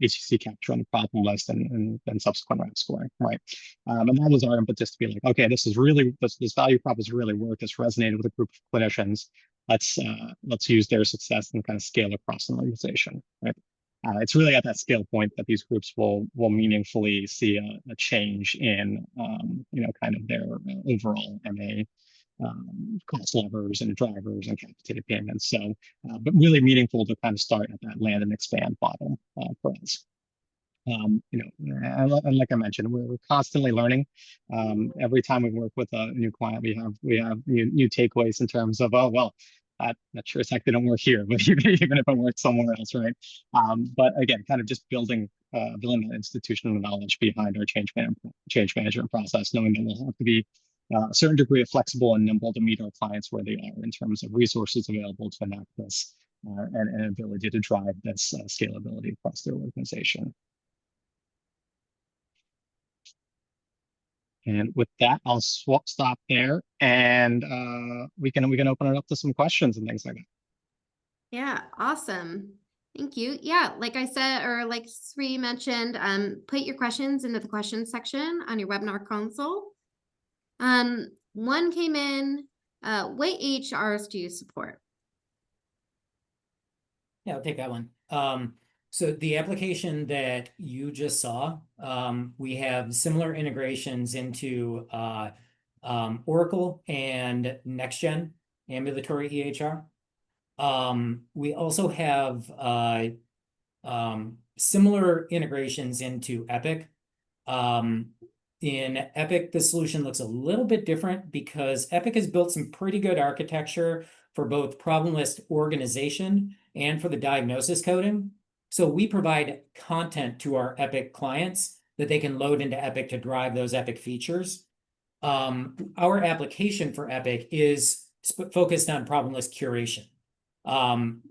HCC capture on the problem list and subsequent RAP scoring, right? And that was our impetus to be like, okay, this value prop has really worked. It's resonated with a group of clinicians. Let's use their success and kind of scale across an organization, right? It's really at that scale point that these groups will meaningfully see a change in kind of their overall MA cost levers and drivers and capitated payments. So, but really meaningful to kind of start at that land and expand model for us. And like I mentioned, we're constantly learning. Every time we work with a new client, we have new takeaways in terms of, oh well, that sure as heck didn't work here, but even if it worked somewhere else, right? But again, kind of just building the institutional knowledge behind our change management process, knowing that we'll have to be a certain degree of flexible and nimble to meet our clients where they are in terms of resources available to enact this and ability to drive this scalability across their organization. And with that, I'll stop there, and we can open it up to some questions and things like that. Yeah, awesome. Thank you. Yeah, like I said, or like Sri mentioned, put your questions into the questions section on your webinar console. One came in, what EHRs do you support? Yeah, I'll take that one. So the application that you just saw, we have similar integrations into Oracle and NextGen ambulatory EHR. We also have similar integrations into Epic. In Epic, the solution looks a little bit different because Epic has built some pretty good architecture for both problem list organization and for the diagnosis coding. So we provide content to our Epic clients that they can load into Epic to drive those Epic features. Our application for Epic is focused on problem list curation,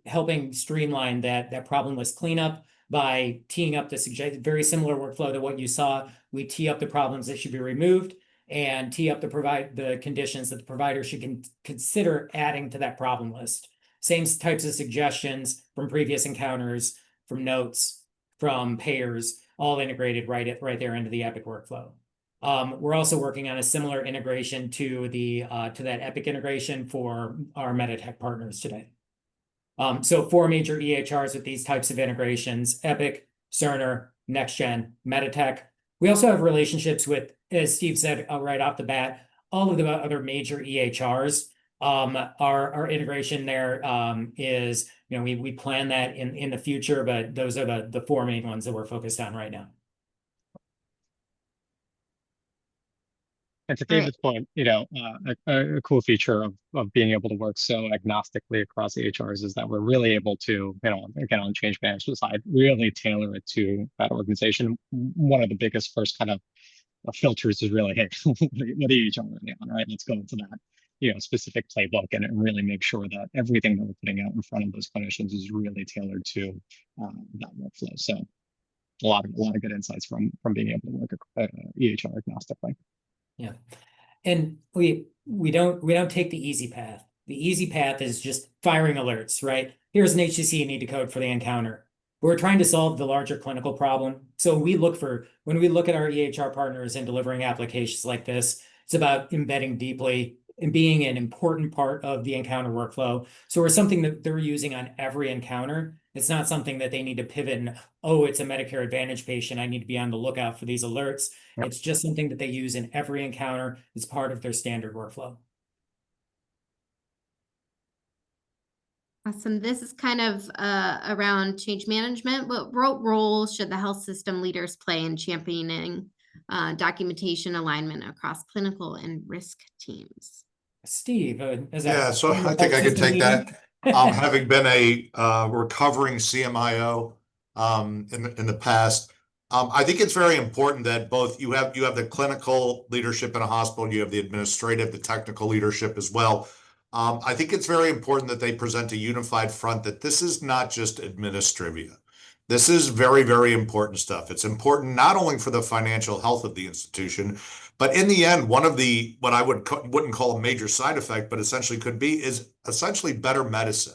helping streamline that problem list cleanup by teeing up the very similar workflow to what you saw. We tee up the problems that should be removed and tee up the conditions that the provider should consider adding to that problem list. Same types of suggestions from previous encounters, from notes, from payers, all integrated right there into the Epic workflow. We're also working on a similar integration to that Epic integration for our Meditech partners today. So 4 major EHRs with these types of integrations: Epic, Cerner, NextGen, Meditech. We also have relationships with, as Steve said right off the bat, all of the other major EHRs. Our integration there is, we plan that in the future, but those are the 4 main ones that we're focused on right now. And to David's point, a cool feature of being able to work so agnostically across EHRs is that we're really able to, again, on the change management side, really tailor it to that organization. One of the biggest first kind of filters is really, hey, what EHR are they on, right? Let's go into that, specific playbook and really make sure that everything that we're putting out in front of those clinicians is really tailored to that workflow. So a lot of good insights from being able to work EHR agnostically. Yeah. And we don't take the easy path. The easy path is just firing alerts, right? Here's an HCC you need to code for the encounter. We're trying to solve the larger clinical problem. So when we look at our EHR partners and delivering applications like this, it's about embedding deeply and being an important part of the encounter workflow. So we're something that they're using on every encounter. It's not something that they need to pivot and, oh, it's a Medicare Advantage patient, I need to be on the lookout for these alerts. Yep. It's just something that they use in every encounter. It's part of their standard workflow. Awesome. This is kind of around change management. What role should the health system leaders play in championing documentation alignment across clinical and risk teams? Steve, so I think I could take that. Having been a recovering CMIO in the past, I think it's very important that both you have the clinical leadership in a hospital, you have the administrative, the technical leadership as well. I think it's very important that they present a unified front, that this is not just administrivia. This is very, very important stuff. It's important not only for the financial health of the institution, but in the end, one of the, what I wouldn't call a major side effect, but essentially could be, is essentially better medicine.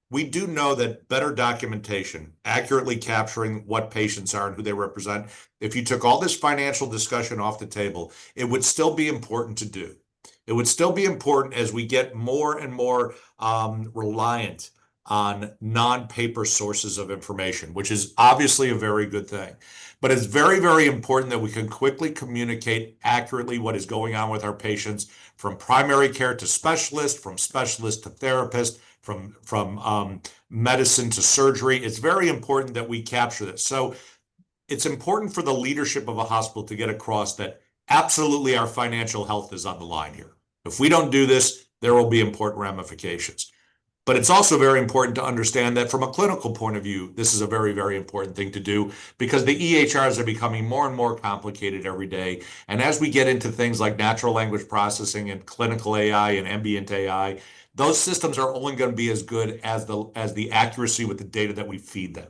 We do know that better documentation, accurately capturing what patients are and who they represent, if you took all this financial discussion off the table, it would still be important to do. It would still be important as we get more and more reliant on non-paper sources of information, which is obviously a very good thing. But it's very, very important that we can quickly communicate accurately what is going on with our patients, from primary care to specialist, from specialist to therapist, from medicine to surgery. It's very important that we capture this. So it's important for the leadership of a hospital to get across that absolutely our financial health is on the line here. If we don't do this, there will be important ramifications. But it's also very important to understand that from a clinical point of view, this is a very, very important thing to do, because the EHRs are becoming more and more complicated every day. And as we get into things like natural language processing and clinical AI and ambient AI, those systems are only going to be as good as the accuracy with the data that we feed them.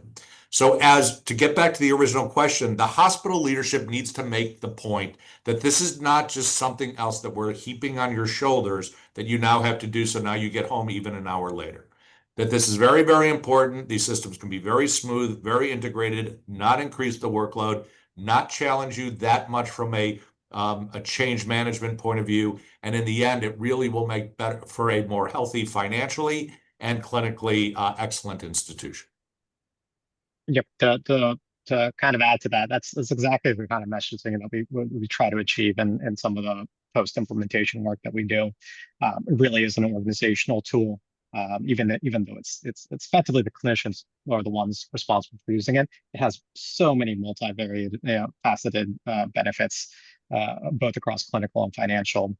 So to get back to the original question, the hospital leadership needs to make the point that this is not just something else that we're heaping on your shoulders that you now have to do, so now you get home even an hour later. That this is very, very important. These systems can be very smooth, very integrated, not increase the workload, not challenge you that much from a change management point of view. And in the end, it really will make better for a more healthy financially and clinically excellent institution. Yep. To kind of add to that, that's exactly the kind of messaging that we try to achieve in some of the post-implementation work that we do. It really is an organizational tool. Even though it's effectively the clinicians are the ones responsible for using it. It has so many multivariate, faceted benefits, both across clinical and financial.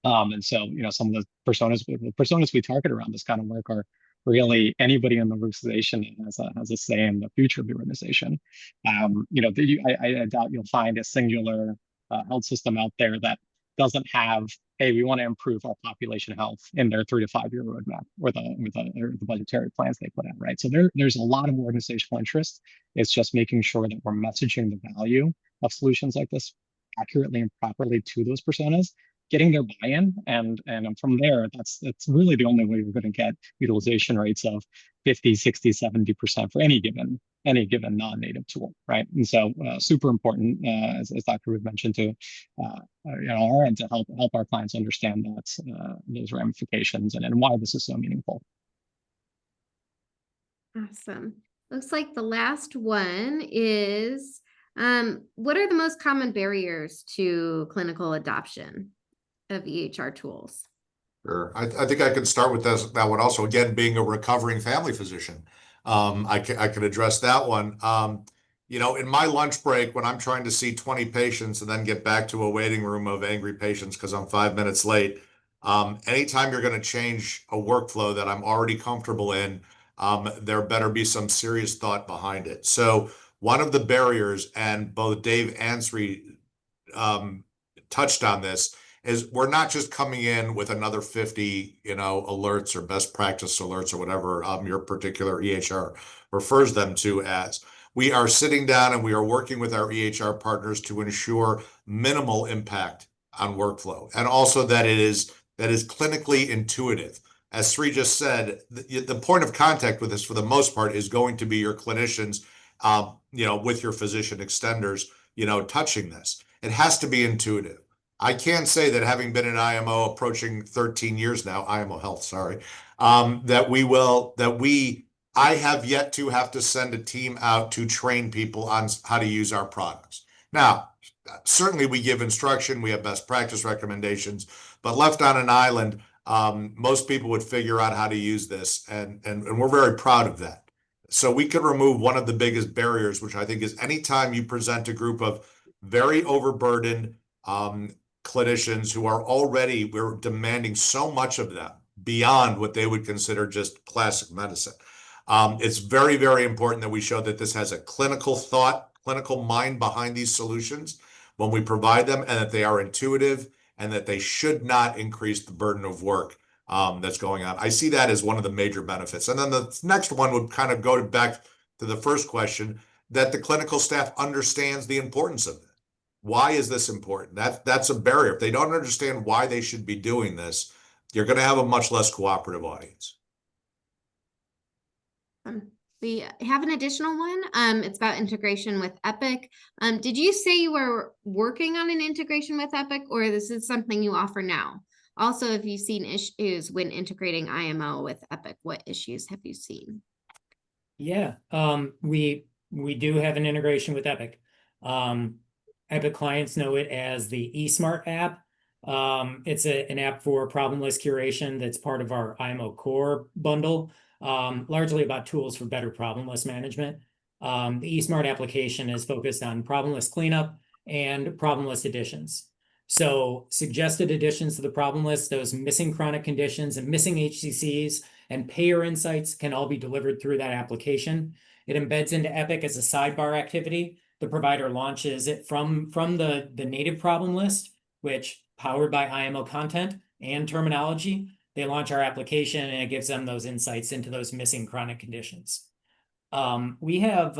And so, some of the personas we target around this kind of work are really anybody in the organization has a say in the future of the organization. I doubt you'll find a singular health system out there that doesn't have, hey, we want to improve our population health in their 3 to 5 year roadmap or the budgetary plans they put out, right? So there's a lot of organizational interest. It's just making sure that we're messaging the value of solutions like this accurately and properly to those personas, getting their buy-in, and from there, that's really the only way we're going to get utilization rates of 50, 60, 70% for any given non-native tool, right? And so super important, as Dr. Rube mentioned, to and to help our clients understand that those ramifications and why this is so meaningful. Awesome. Looks like the last one is, what are the most common barriers to clinical adoption of EHR tools? Sure. I think I can start with that one also. Again, being a recovering family physician, I can address that one. In my lunch break, when I'm trying to see 20 patients and then get back to a waiting room of angry patients because I'm 5 minutes late, anytime you're going to change a workflow that I'm already comfortable in, there better be some serious thought behind it. So one of the barriers, and both Dave and Sri touched on this, is we're not just coming in with another 50, alerts or best practice alerts or whatever your particular EHR refers them to as. We are sitting down and we are working with our EHR partners to ensure minimal impact on workflow, and also that it is clinically intuitive. As Sri just said, the point of contact with this, for the most part, is going to be your clinicians, with your physician extenders, touching this. It has to be intuitive. I can say that, having been in IMO approaching 13 years now, IMO Health, sorry, I have yet to have to send a team out to train people on how to use our products. Now, certainly we give instruction, we have best practice recommendations, but left on an island, most people would figure out how to use this, and we're very proud of that. So we could remove one of the biggest barriers, which I think is anytime you present a group of very overburdened clinicians who are already, we're demanding so much of them beyond what they would consider just classic medicine. It's very, very important that we show that this has a clinical thought, clinical mind behind these solutions when we provide them, and that they are intuitive, and that they should not increase the burden of work that's going on. I see that as one of the major benefits. And then the next one would kind of go back to the first question, that the clinical staff understands the importance of it. Why is this important? That's a barrier. If they don't understand why they should be doing this, you're going to have a much less cooperative audience. We have an additional one. It's about integration with Epic. Did you say you were working on an integration with Epic, or this is something you offer now? Also, if you've seen issues when integrating IMO with Epic, what issues have you seen? Yeah, we do have an integration with Epic. Epic clients know it as the eSmart app. It's an app for problemless curation that's part of our IMO Core bundle, largely about tools for better problemless management. The eSmart application is focused on problemless cleanup and problemless additions. So suggested additions to the problem list, those missing chronic conditions and missing HCCs and payer insights can all be delivered through that application. It embeds into Epic as a sidebar activity. The provider launches it from the native problem list, which powered by IMO content and terminology, they launch our application and it gives them those insights into those missing chronic conditions. We have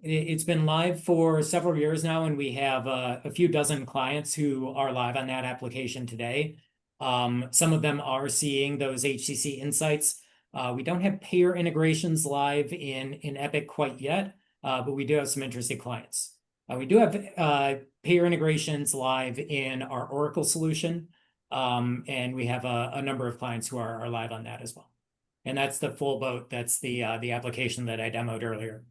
it's been live for several years now, and we have a few dozen clients who are live on that application today. Some of them are seeing those HCC insights. We don't have payer integrations live in Epic quite yet, but we do have some interested clients. We do have payer integrations live in our Oracle solution, and we have a number of clients who are live on that as well. And that's the full boat. That's the application that I demoed earlier.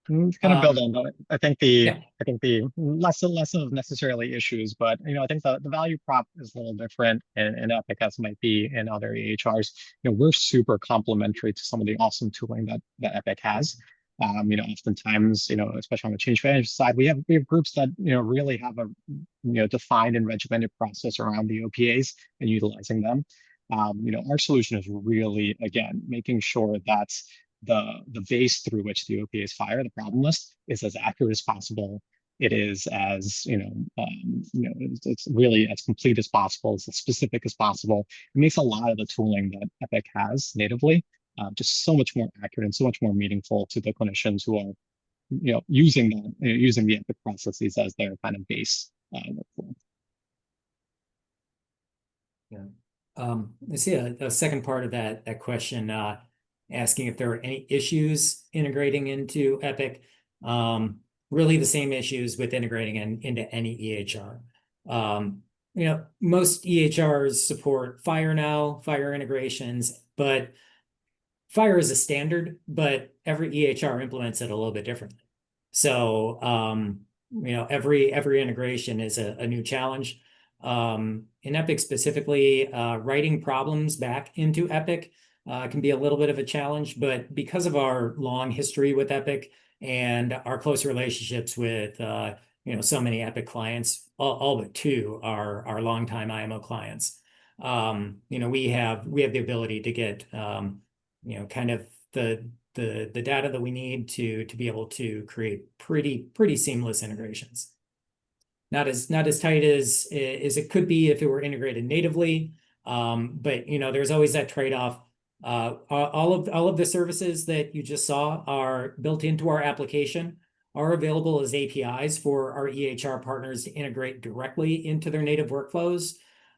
Kind of build on that. I think the Yeah. I think the less of necessarily issues, but I think the value prop is a little different in Epic as might be in other EHRs. We're super complementary to some of the awesome tooling that Epic has. Oftentimes, especially on the change management side, we have groups that really have a defined and regimented process around the OPAs and utilizing them. Our solution is really, again, making sure that the base through which the OPAs fire the problem list is as accurate as possible. It is as it's really as complete as possible, as specific as possible. It makes a lot of the tooling that Epic has natively just so much more accurate and so much more meaningful to the clinicians who are using the Epic processes as their kind of base workflow. Yeah. I see a second part of that question, asking if there are any issues integrating into Epic. Really the same issues with integrating into any EHR. Most EHRs support Fire now, Fire integrations, but Fire is a standard, but every EHR implements it a little bit differently. So, every integration is a new challenge. In Epic specifically, writing problems back into Epic can be a little bit of a challenge, but because of our long history with Epic and our close relationships with so many Epic clients, all but two are longtime IMO clients. We have the ability to get kind of the data that we need to be able to create pretty seamless integrations. Not as tight as it could be if it were integrated natively, but there's always that trade-off. All of the services that you just saw are built into our application, are available as APIs for our EHR partners to integrate directly into their native workflows.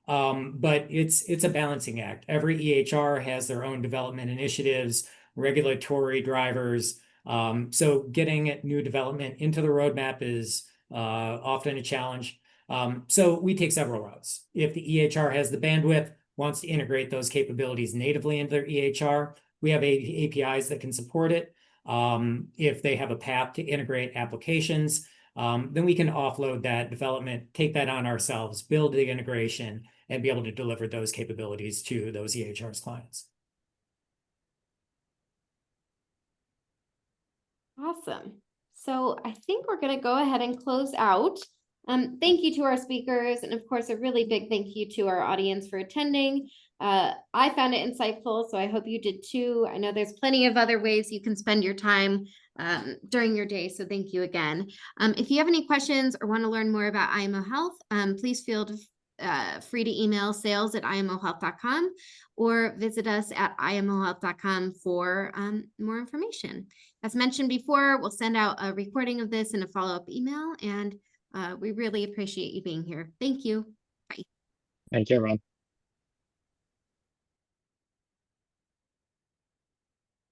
But it's a balancing act. Every EHR has their own development initiatives, regulatory drivers. So getting new development into the roadmap is often a challenge. So we take several routes. If the EHR has the bandwidth, wants to integrate those capabilities natively into their EHR, we have APIs that can support it. If they have a path to integrate applications, then we can offload that development, take that on ourselves, build the integration, and be able to deliver those capabilities to those EHR's clients. Awesome. So I think we're going to go ahead and close out. Thank you to our speakers, and of course, a really big thank you to our audience for attending. I found it insightful, so I hope you did too. I know there's plenty of other ways you can spend your time during your day, so thank you again. If you have any questions or want to learn more about IMO Health, please feel free to email sales@imohealth.com or visit us at imohealth.com for more information. As mentioned before, we'll send out a recording of this in a follow-up email, and we really appreciate you being here. Thank you. Bye. Thank you, everyone.